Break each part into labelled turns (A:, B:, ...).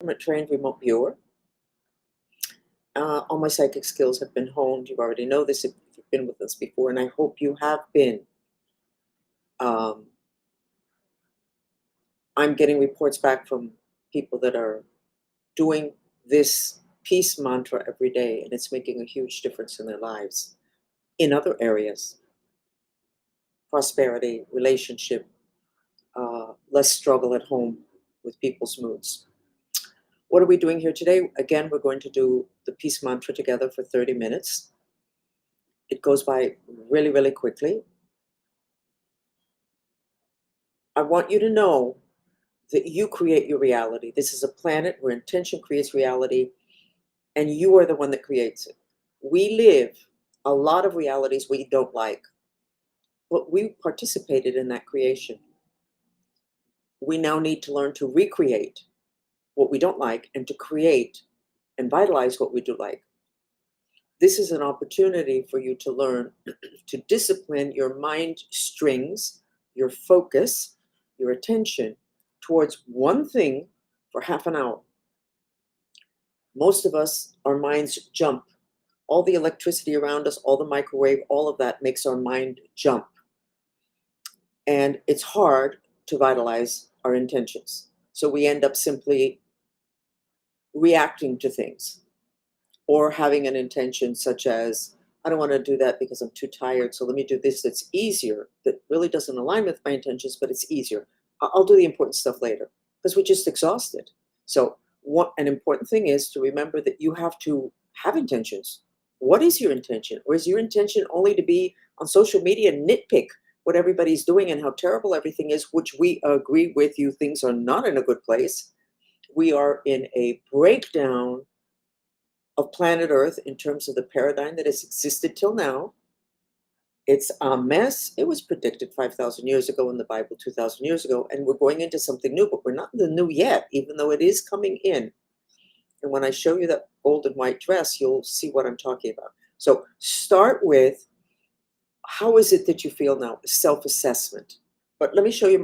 A: I'm a trained remote viewer. All my psychic skills have been honed. You already know this if you've been with us before, and I hope you have been. Um, I'm getting reports back from people that are doing this peace mantra every day, and it's making a huge difference in their lives in other areas: prosperity, relationship, less struggle at home with people's moods. What are we doing here today? Again, we're going to do the peace mantra together for 30 minutes. It goes by really, really quickly. I want you to know that you create your reality. This is a planet where intention creates reality, and you are the one that creates it. We live a lot of realities we don't like, but we participated in that creation. We now need to learn to recreate what we don't like and to create and vitalize what we do like. This is an opportunity for you to learn to discipline your mind strings, your focus, your attention towards one thing for half an hour. Most of us, our minds jump. All the electricity around us, all the microwave, all of that makes our mind jump. And it's hard to vitalize our intentions. So we end up simply reacting to things or having an intention such as, I don't want to do that because I'm too tired, so let me do this that's easier, that really doesn't align with my intentions, but it's easier. I'll do the important stuff later because we're just exhausted. So what an important thing is to remember that you have to have intentions. What is your intention? Or is your intention only to be on social media and nitpick what everybody's doing and how terrible everything is, which we agree with you, things are not in a good place. We are in a breakdown of planet Earth in terms of the paradigm that has existed till now. It's a mess. It was predicted 5,000 years ago in the Bible, 2,000 years ago, and we're going into something new, but we're not in the new yet, even though it is coming in. And when I show you that gold and white dress, you'll see what I'm talking about. So start with, how is it that you feel now? Self-assessment. But let me show you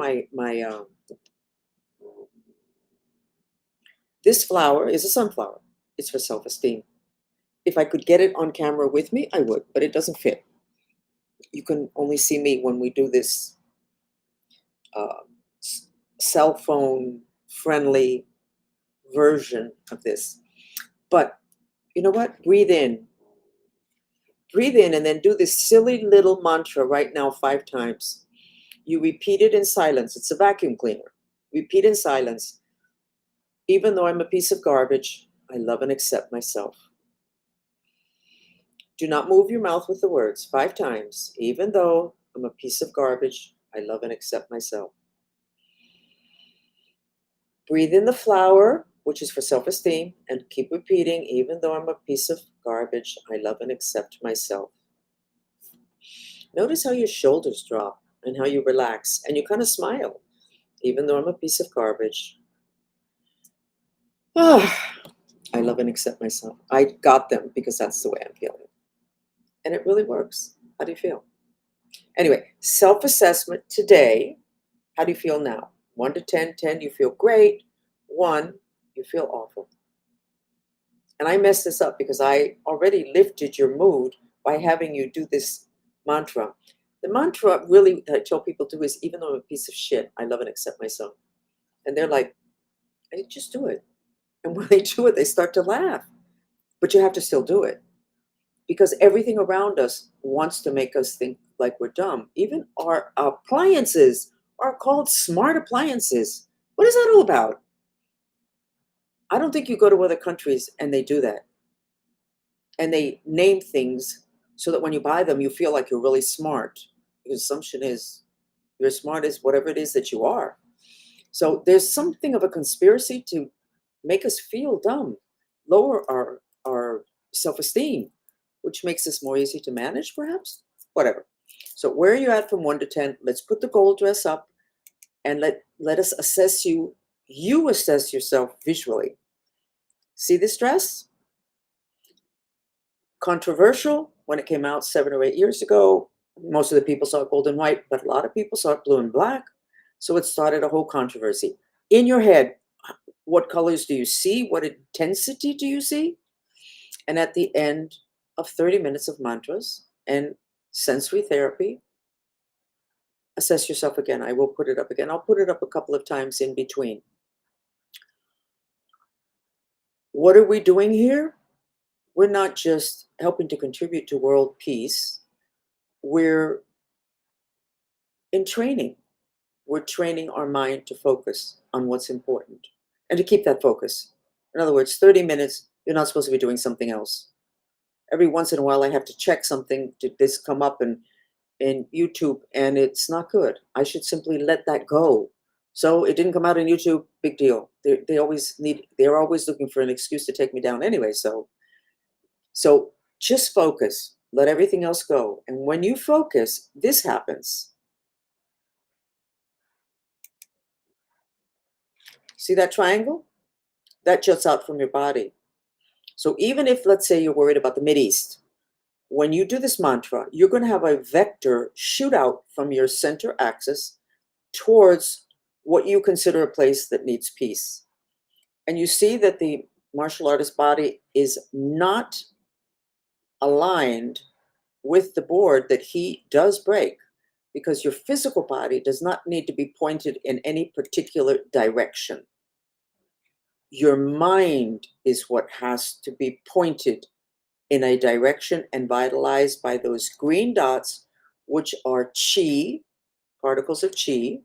A: this flower is a sunflower. It's for self-esteem. If I could get it on camera with me, I would, but it doesn't fit. You can only see me when we do this cell phone friendly version of this. But you know what? Breathe in. Breathe in and then do this silly little mantra right now 5 times. You repeat it in silence. It's a vacuum cleaner. Repeat in silence. Even though I'm a piece of garbage, I love and accept myself. Do not move your mouth with the words 5 times. Even though I'm a piece of garbage, I love and accept myself. Breathe in the flower, which is for self-esteem, and keep repeating, even though I'm a piece of garbage, I love and accept myself. Notice how your shoulders drop and how you relax and you kind of smile, even though I'm a piece of garbage. Ah, I love and accept myself. I got them because that's the way I'm feeling. And it really works. How do you feel? Anyway, self-assessment today. How do you feel now? 1 to 10, 10, you feel great. 1, you feel awful. And I messed this up because I already lifted your mood by having you do this mantra. The mantra really that I tell people to do is, even though I'm a piece of shit, I love and accept myself. And they're like, hey, just do it. And when they do it, they start to laugh. But you have to still do it. Because everything around us wants to make us think like we're dumb. Even our appliances are called smart appliances. What is that all about? I don't think you go to other countries and they do that. And they name things so that when you buy them, you feel like you're really smart. The assumption is you're as smart as whatever it is that you are. So there's something of a conspiracy to make us feel dumb, lower our self-esteem, which makes us more easy to manage, perhaps? Whatever. So where are you at from 1 to 10? Let's put the gold dress up and let us assess you. You assess yourself visually. See this dress? Controversial when it came out 7 or 8 years ago. Most of the people saw it gold and white, but a lot of people saw it blue and black. So it started a whole controversy. In your head, What colors do you see? What intensity do you see? And at the end of 30 minutes of mantras and sensory therapy, assess yourself again. I will put it up again. I'll put it up a couple of times in between. What are we doing here? We're not just helping to contribute to world peace. We're in training. We're training our mind to focus on what's important and to keep that focus. In other words, 30 minutes, you're not supposed to be doing something else. Every once in a while, I have to check something. Did this come up in YouTube? And it's not good. I should simply let that go. So it didn't come out on YouTube, big deal. They're always looking for an excuse to take me down anyway. So just focus. Let everything else go. And when you focus, this happens. See that triangle? That juts out from your body. So even if, let's say, you're worried about the Mideast, when you do this mantra, you're going to have a vector shoot out from your center axis towards what you consider a place that needs peace. And you see that the martial artist body is not aligned with the board that he does break, because your physical body does not need to be pointed in any particular direction. Your mind is what has to be pointed in a direction and vitalized by those green dots, which are chi, particles of chi.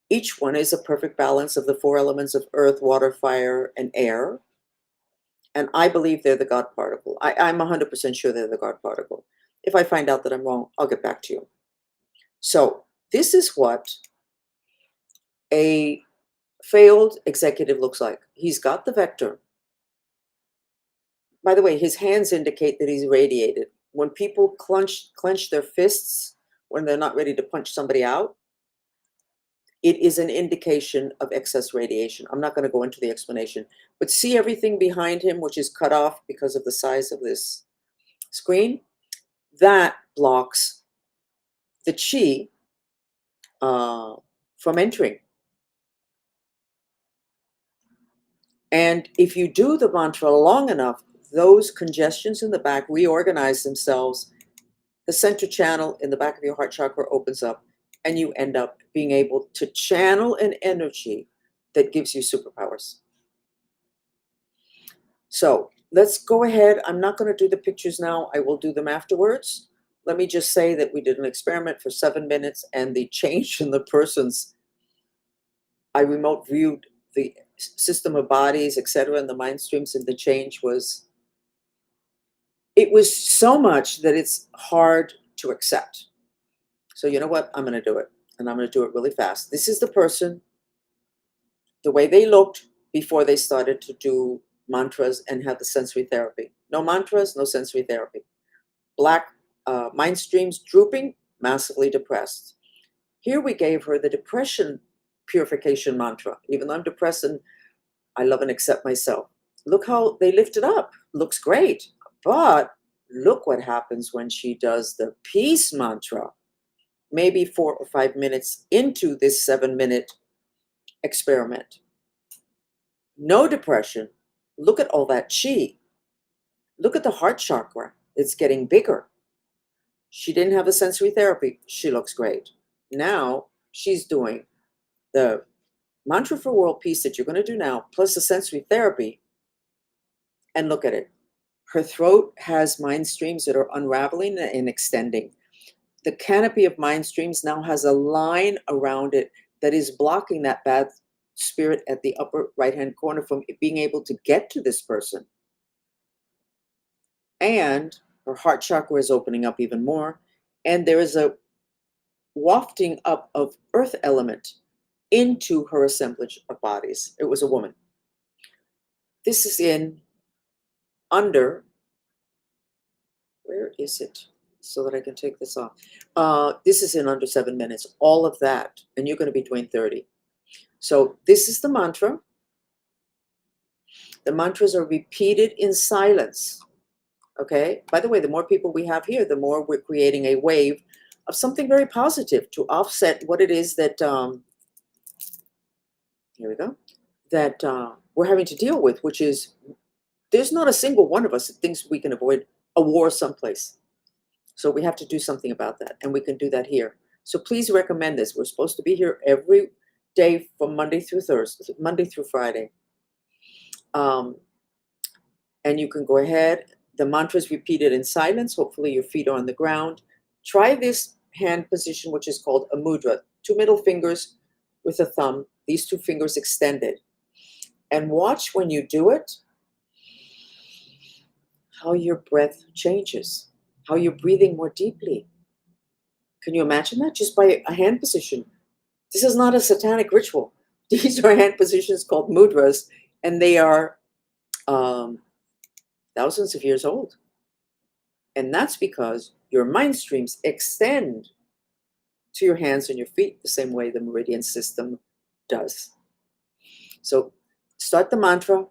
A: Each one is a perfect balance of the 4 elements of earth, water, fire, and air. And I believe they're the God particle. I'm 100% sure they're the God particle. If I find out that I'm wrong, I'll get back to you. So this is what a failed executive looks like. He's got the vector. By the way, his hands indicate that he's radiated. When people clench their fists when they're not ready to punch somebody out, it is an indication of excess radiation. I'm not going to go into the explanation, but see everything behind him, which is cut off because of the size of this screen? That blocks the chi from entering. And if you do the mantra long enough, those congestions in the back reorganize themselves. The center channel in the back of your heart chakra opens up, and you end up being able to channel an energy that gives you superpowers. So let's go ahead. I'm not going to do the pictures now. I will do them afterwards. Let me just say that we did an experiment for 7 minutes, and the change in the person's, I remote viewed the system of bodies, etc., and the mind streams, and the change was, it was so much that it's hard to accept. So you know what? I'm going to do it, and I'm going to do it really fast. This is the person, the way they looked before they started to do mantras and have the sensory therapy. No mantras, no sensory therapy. Black mind streams drooping, massively depressed. Here we gave her the depression purification mantra. Even though I'm depressed and I love and accept myself. Look how they lift it up. Looks great. But look what happens when she does the peace mantra. Maybe 4 or 5 minutes into this 7-minute experiment. No depression. Look at all that chi. Look at the heart chakra. It's getting bigger. She didn't have the sensory therapy. She looks great. Now she's doing the mantra for world peace that you're going to do now, plus the sensory therapy. And look at it. Her throat has mind streams that are unraveling and extending. The canopy of mind streams now has a line around it that is blocking that bad spirit at the upper right-hand corner from being able to get to this person. And her heart chakra is opening up even more. And there is a wafting up of earth element into her assemblage of bodies. It was a woman. This is in under, where is it? So that I can take this off. This is in under 7 minutes, all of that. And you're going to be doing 30. So this is the mantra. The mantras are repeated in silence. Okay? By the way, the more people we have here, the more we're creating a wave of something very positive to offset what it is that, here we go, that we're having to deal with, which is there's not a single one of us that thinks we can avoid a war someplace. So we have to do something about that, and we can do that here. So please recommend this. We're supposed to be here every day from Monday through Thursday, Monday through Friday. And you can go ahead. The mantra is repeated in silence. Hopefully your feet are on the ground. Try this hand position, which is called a mudra. 2 middle fingers with a thumb, these 2 fingers extended. And watch when you do it, how your breath changes, how you're breathing more deeply. Can you imagine that? Just by a hand position. This is not a satanic ritual. These are hand positions called mudras, and they are thousands of years old. And that's because your mind streams extend to your hands and your feet the same way the meridian system does. So start the mantra,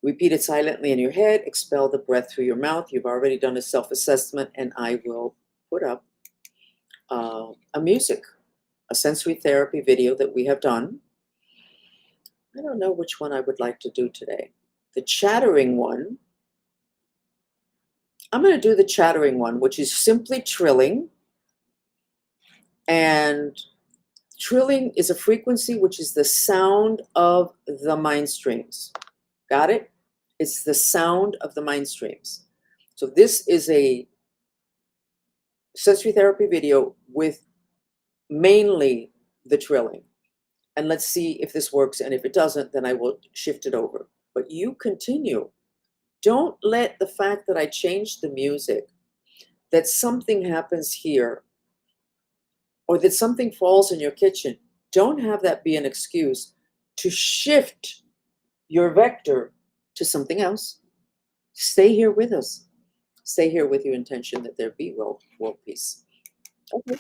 A: repeat it silently in your head, expel the breath through your mouth. You've already done a self-assessment, and I will put up a music, a sensory therapy video that we have done. I don't know which one I would like to do today. The chattering one. I'm going to do the chattering one, which is simply trilling. And trilling is a frequency which is the sound of the mind streams. Got it? It's the sound of the mind streams. So this is a sensory therapy video with mainly the trilling. And let's see if this works. And if it doesn't, then I will shift it over. But you continue. Don't let the fact that I changed the music, that something happens here, or that something falls in your kitchen, don't have that be an excuse to shift your vector to something else. Stay here with us. Stay here with your intention that there be world peace. Okay.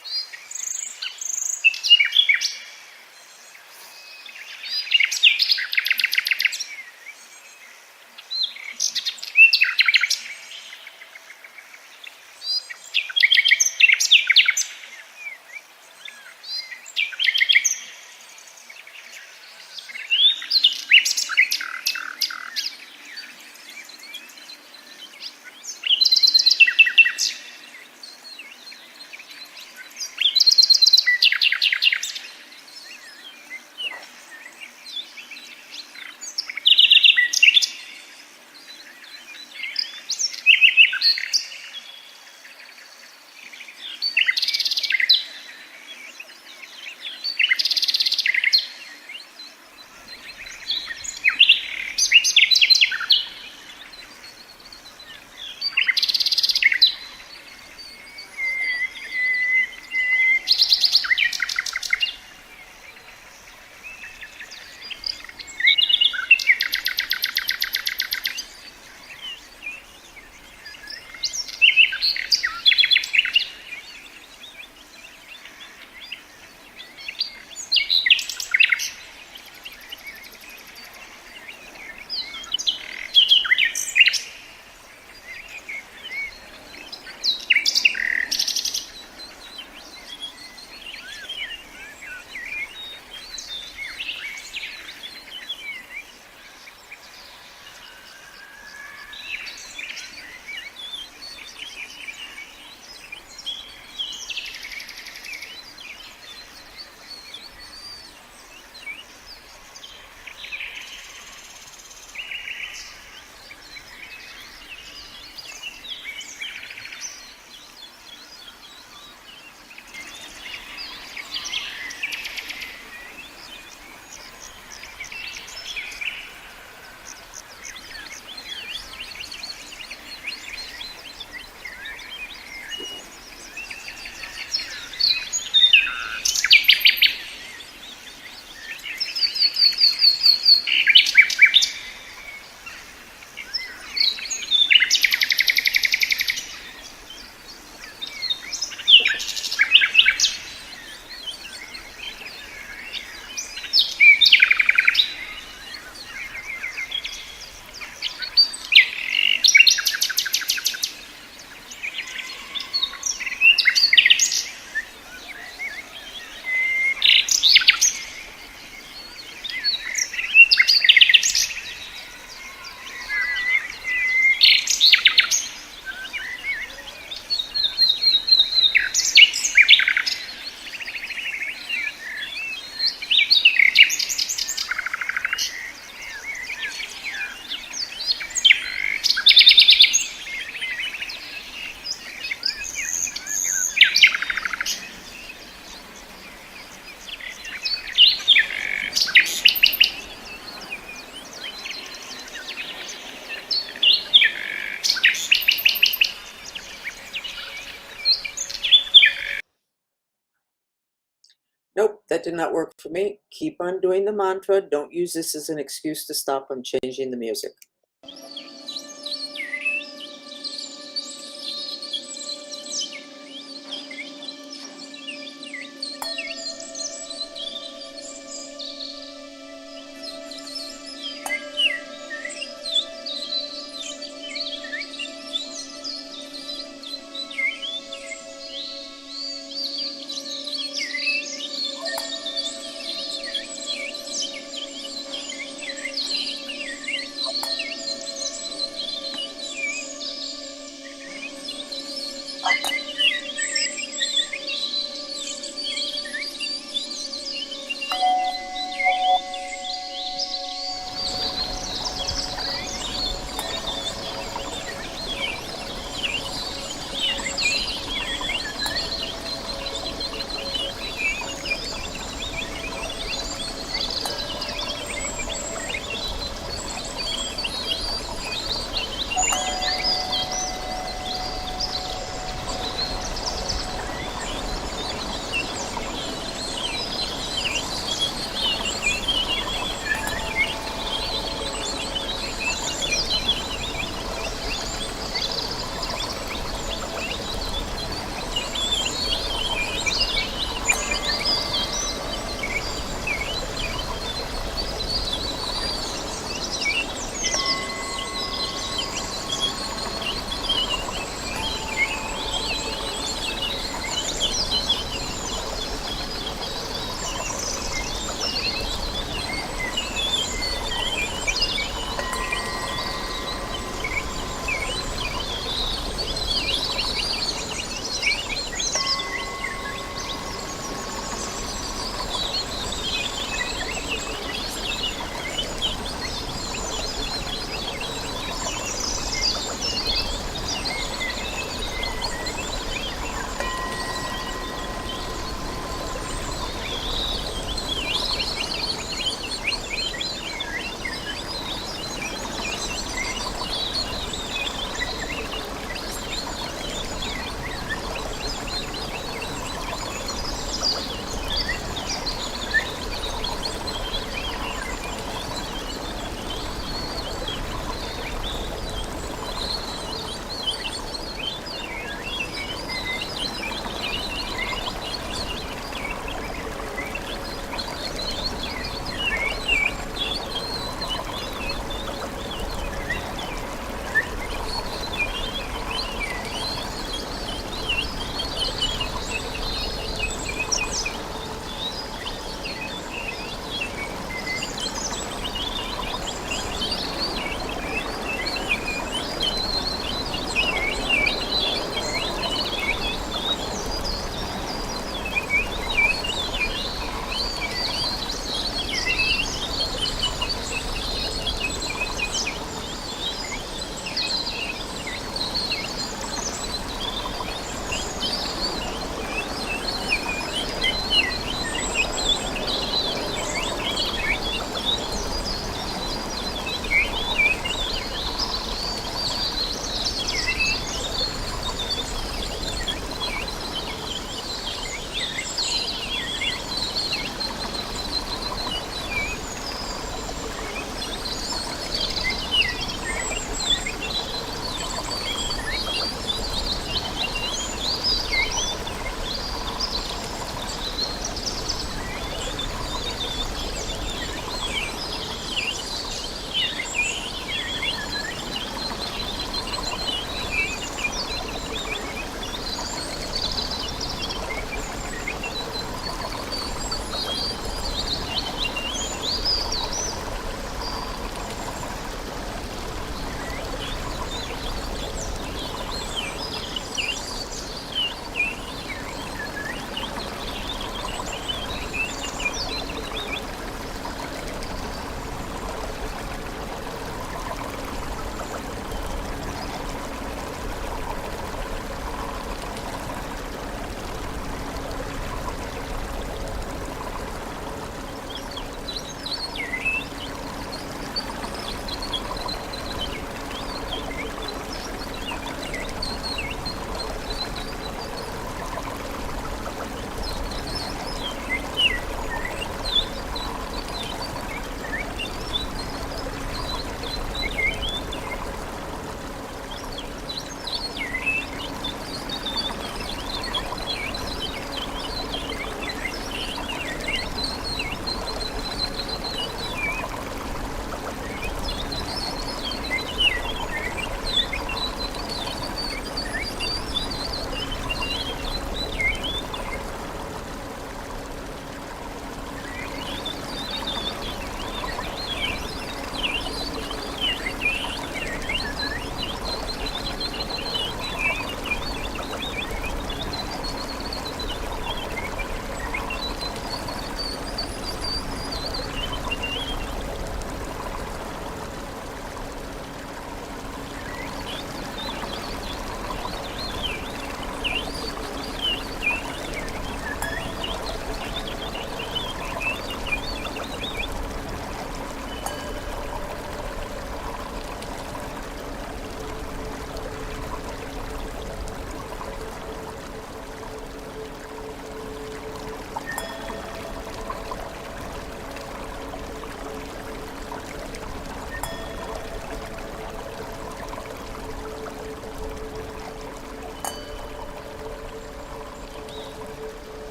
A: that did not work for me, keep on doing the mantra. Don't use this as an excuse to stop. I'm changing the music.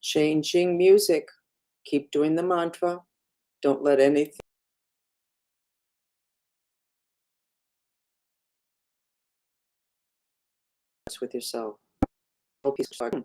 A: Changing music. Keep doing the mantra. Don't let anything mess with yourself. Hope you start.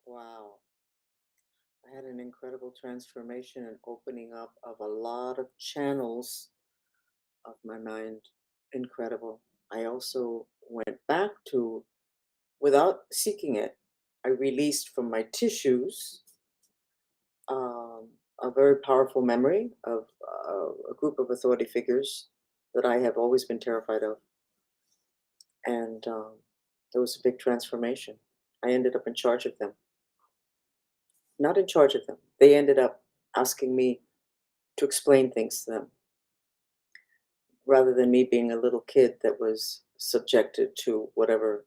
A: Wow. I had an incredible transformation and opening up of a lot of channels of my mind. Incredible. I also went back to, without seeking it, I released from my tissues um, a very powerful memory of a group of authority figures that I have always been terrified of. And there was a big transformation. I ended up in charge of them. Not in charge of them. They ended up asking me to explain things to them rather than me being a little kid that was subjected to whatever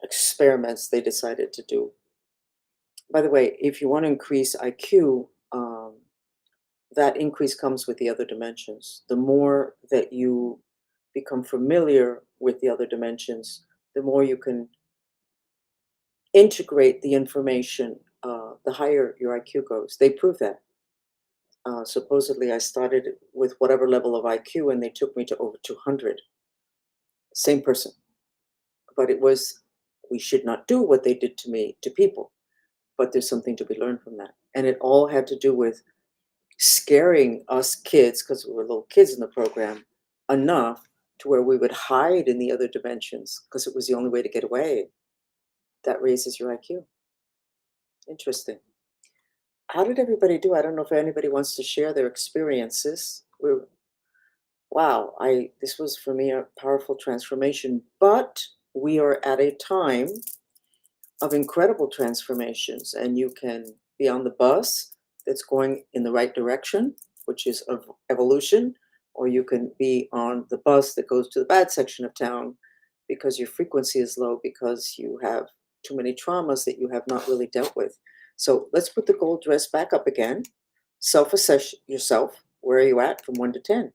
A: experiments they decided to do. By the way, if you want to increase IQ, that increase comes with the other dimensions. The more that you become familiar with the other dimensions, the more you can integrate the information, the higher your IQ goes. They prove that. Supposedly, I started with whatever level of IQ, and they took me to over 200. Same person. But it was, we should not do what they did to me, to people. But there's something to be learned from that. And it all had to do with scaring us kids, because we were little kids in the program, enough to where we would hide in the other dimensions because it was the only way to get away. That raises your IQ. Interesting. How did everybody do? I don't know if anybody wants to share their experiences. Wow, this was for me a powerful transformation, but we are at a time of incredible transformations, and you can be on the bus that's going in the right direction, which is of evolution, or you can be on the bus that goes to the bad section of town because your frequency is low because you have too many traumas that you have not really dealt with. So let's put the gold dress back up again. Self-assess yourself. Where are you at from 1 to 10?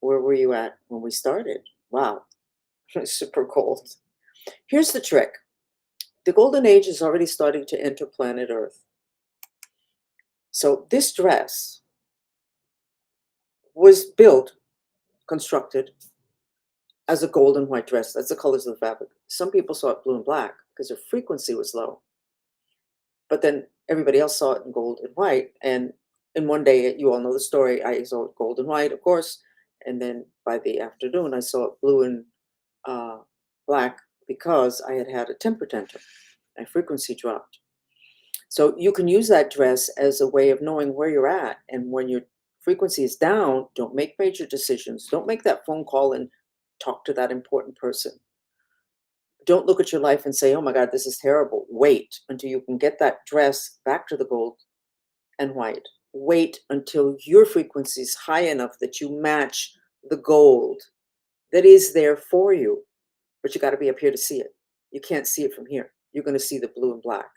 A: Where were you at when we started? Wow, super cold. Here's the trick. The golden age is already starting to enter planet Earth. So this dress was built, constructed as a gold and white dress. That's the colors of the fabric. Some people saw it blue and black because their frequency was low. But then everybody else saw it in gold and white. And in one day, you all know the story, I saw it gold and white, of course. And then by the afternoon, I saw it blue and black because I had had a temper tantrum. My frequency dropped. So you can use that dress as a way of knowing where you're at. And when your frequency is down, don't make major decisions. Don't make that phone call and talk to that important person. Don't look at your life and say, oh my God, this is terrible. Wait until you can get that dress back to the gold and white. Wait until your frequency is high enough that you match the gold that is there for you. But you got to be up here to see it. You can't see it from here. You're going to see the blue and black.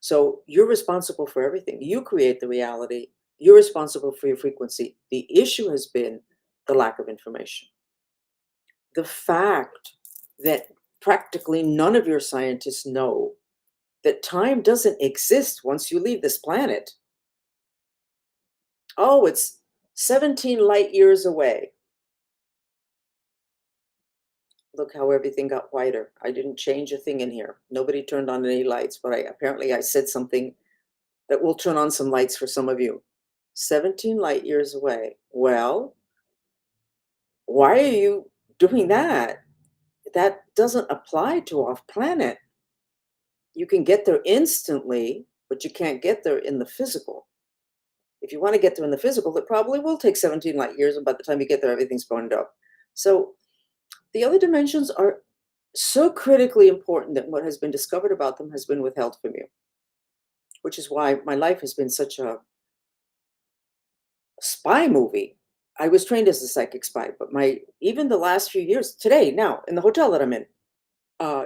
A: So you're responsible for everything. You create the reality. You're responsible for your frequency. The issue has been the lack of information. The fact that practically none of your scientists know that time doesn't exist once you leave this planet. Oh, it's 17 light years away. Look how everything got whiter. I didn't change a thing in here. Nobody turned on any lights, but apparently I said something that will turn on some lights for some of you. 17 light years away. Well, why are you doing that? That doesn't apply to off planet. You can get there instantly, but you can't get there in the physical. If you want to get there in the physical, it probably will take 17 light years, and by the time you get there, everything's burned up. So the other dimensions are so critically important that what has been discovered about them has been withheld from you, which is why my life has been such a spy movie. I was trained as a psychic spy, but even the last few years, today, now, in the hotel that I'm in, uh,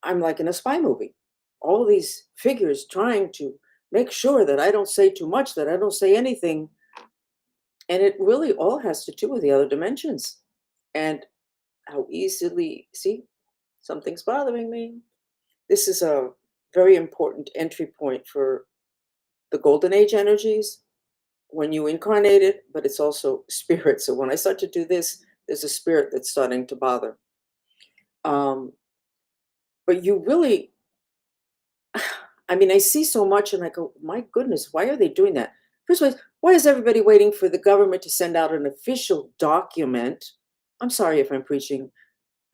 A: I'm like in a spy movie. All these figures trying to make sure that I don't say too much, that I don't say anything. And it really all has to do with the other dimensions and how easily, see, something's bothering me. This is a very important entry point for the golden age energies when you incarnated, but it's also spirit. So when I start to do this, there's a spirit that's starting to bother. But you really I mean, I see so much and I go, my goodness, why are they doing that? First of all, why is everybody waiting for the government to send out an official document? I'm sorry if I'm preaching,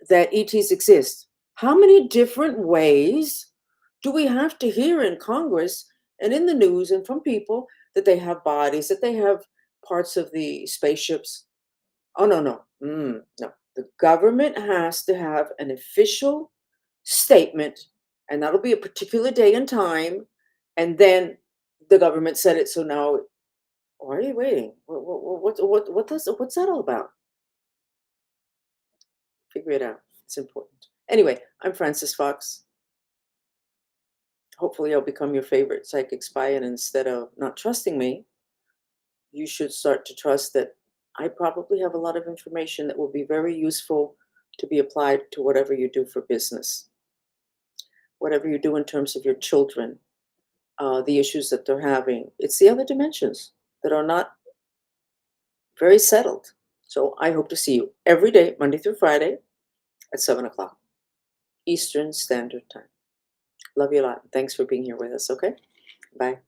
A: that ETs exist. How many different ways do we have to hear in Congress and in the news and from people that they have bodies, that they have parts of the spaceships? Oh, no, no. No. The government has to have an official statement, and that'll be a particular day and time. And then the government said it. So now, why are you waiting? What's that all about? Figure it out. It's important. Anyway, I'm Francis Fox. Hopefully, I'll become your favorite psychic spy. And instead of not trusting me, you should start to trust that I probably have a lot of information that will be very useful to be applied to whatever you do for business, whatever you do in terms of your children, the issues that they're having. It's the other dimensions that are not very settled. So I hope to see you every day, Monday through Friday at 7 o'clock Eastern Standard Time. Love you a lot. Thanks for being here with us, okay? Bye.